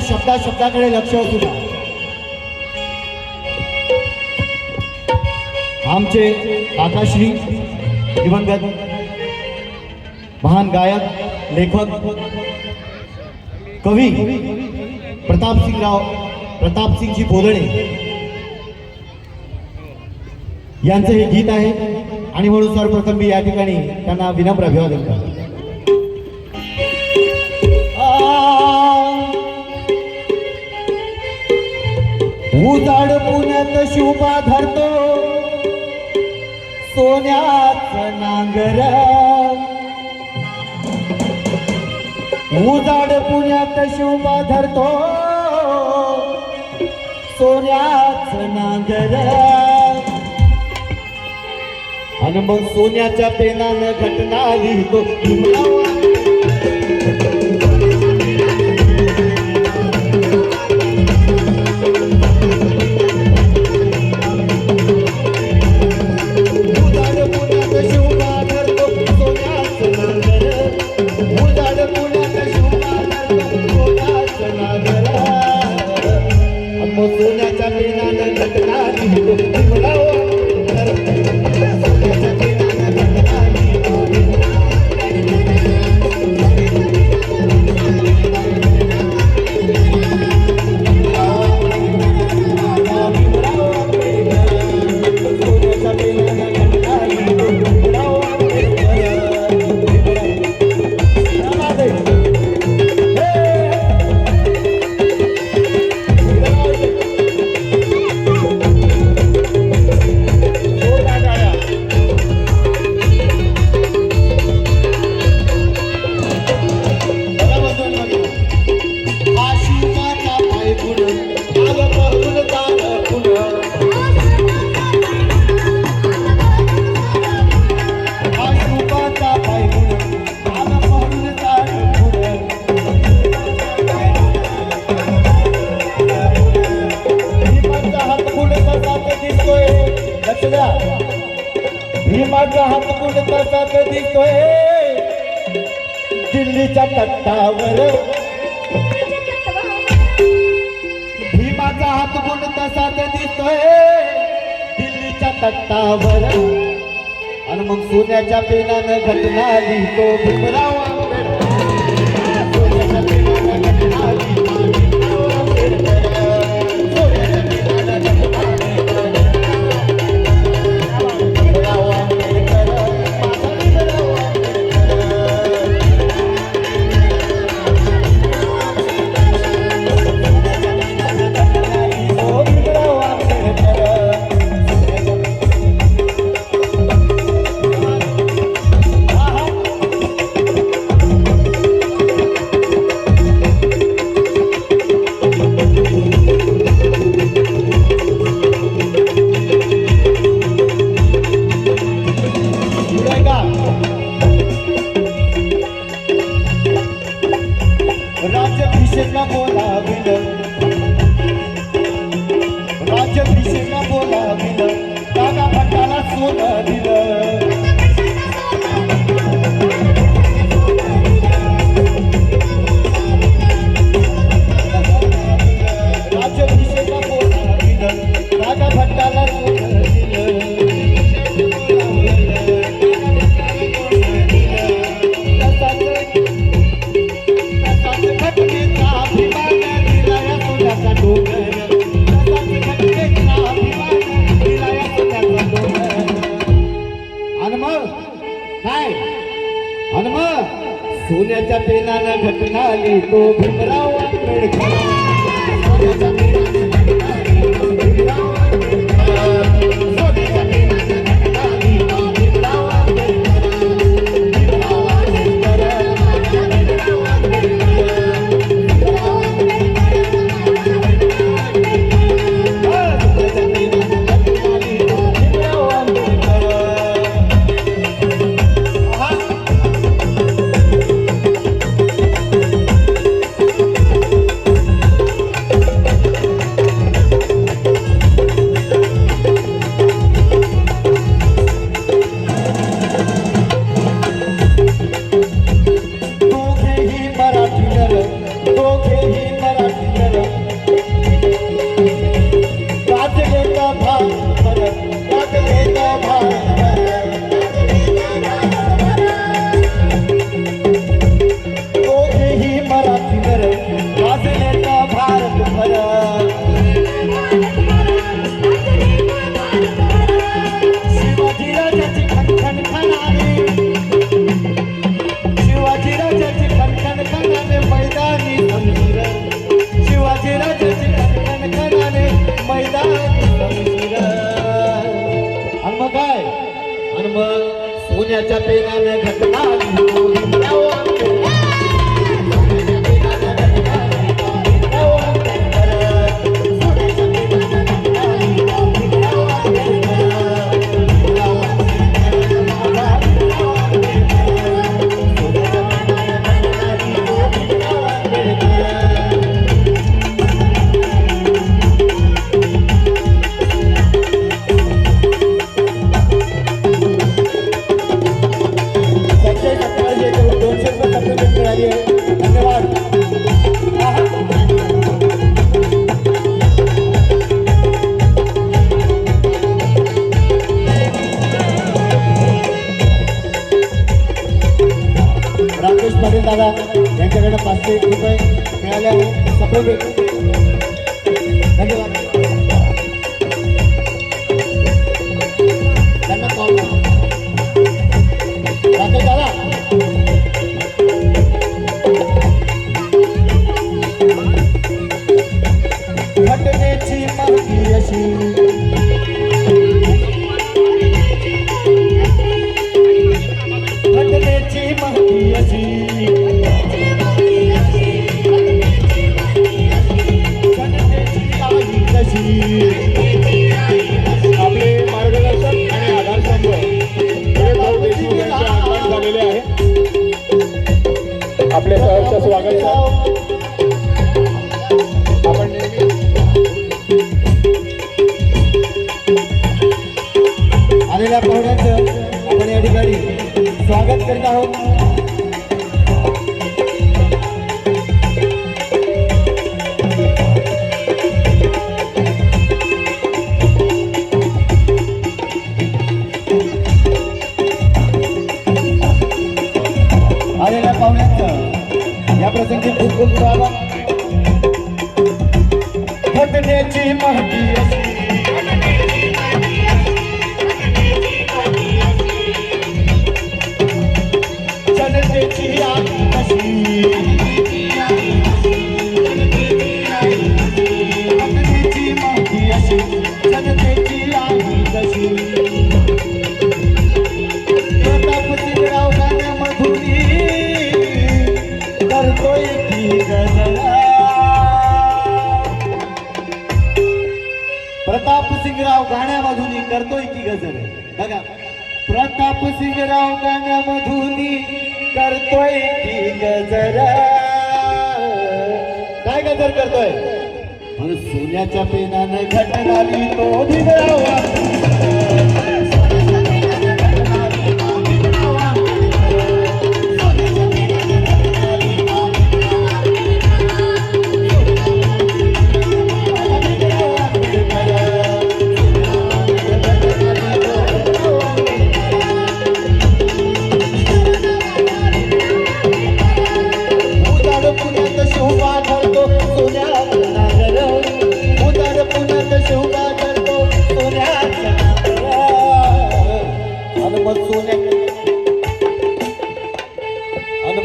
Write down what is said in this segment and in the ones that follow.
शब्दाकडे लक्ष असू द्या. आमचे काकाश्री दिवंगत महान गायक लेखक कवी प्रतापसिंगजी बोधणे यांचं हे गीत आहे आणि म्हणून सर्वप्रथम मी या ठिकाणी त्यांना विनम्र अभिवादन करतो. उजाड पुण्यात शोभा धरतो सोन्याचं नांगर. उजाड पुण्यात शोभा धरतो सोन्याचं नांगर. आणि मग सोन्याच्या पेनानं घटना लिहितो. सोन्याच्या पेनानं घटना लिहितो. भीमाचा हात कुठे तसाच दिसतोय दिल्लीच्या तट्टावर. भीमाचा हात कुठे तसाच दिसतोय दिल्लीच्या तट्टावर. आणि मग सोन्याच्या पेनानं घटना लिहितो भीमराव आंबेडकर. सोन्याच्या पेनानं घटना लिहितो भीमराव आंबेडकर. सोन्याच्या पेनानं घटना राज्याभिषेक बोलाविलं दादा भटाला सोनं दिलं. राज्याभिषेक बोलाविलं दादा भटाला सोनं दिलं. आणि मग सोन्याच्या पेनानं घटना लिहितो भीमराव आंबेडकर. सोन्याच्या पेनानं घटना लिहितो भीमराव आंबेडकर. सोन्याच्या पेनानं घटना लिहितो भीमराव आंबेडकर. भीमराव आंबेडकर. भीमराव आंबेडकर. शिवाजी राजाची खणखण खणाने, शिवाजी राजाची खणखण खणाने मैदानी जमीर, शिवाजी राजाची खणखण खणाने मैदानी जमीर. आणि मग काय, आणि मग सोन्याच्या पेनाने घटना लिहितो भीमराव आंबेडकर. राकेश पाटील दादा यांच्याकडे 501 रुपये मिळाले आहे. सपोर्ट धन्यवाद. त्यांना कॉल राकेश दादा. घटनेची माहिती अशी, घटनेची माहिती अशी, आपले मार्गदर्शक आणि आधारस्तंभ हे भाऊ देशमुख यांचे आगमन झालेले आहे. आपले सहर्ष स्वागत सर. आपण नेहमी आलेल्या पाहुण्यांचं आपण या ठिकाणी स्वागत करीत आहोत. आलेल्या पाहुण्यांचं या प्रसंगी खूप खूप स्वागत. घटनेची माहिती अशी, जनतेची आगीत अशी, घटनेची माहिती अशी, जनतेची आगीत अशी. प्रतापसिंगराव गाण्यामधून करतोय की गजरा, प्रतापसिंगराव गाण्यामधून करतोय की गजर. बघा, प्रतापसिंगराव गाण्यामधून करतोय की गजर. काय गजर करतोय? आणि सोन्याच्या पेनानं घटना लिहितो भीमराव आंबेडकर.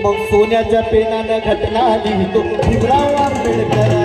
मग सोन्याच्या पेनानं घटना लिहितो भीमराव आंबेडकर.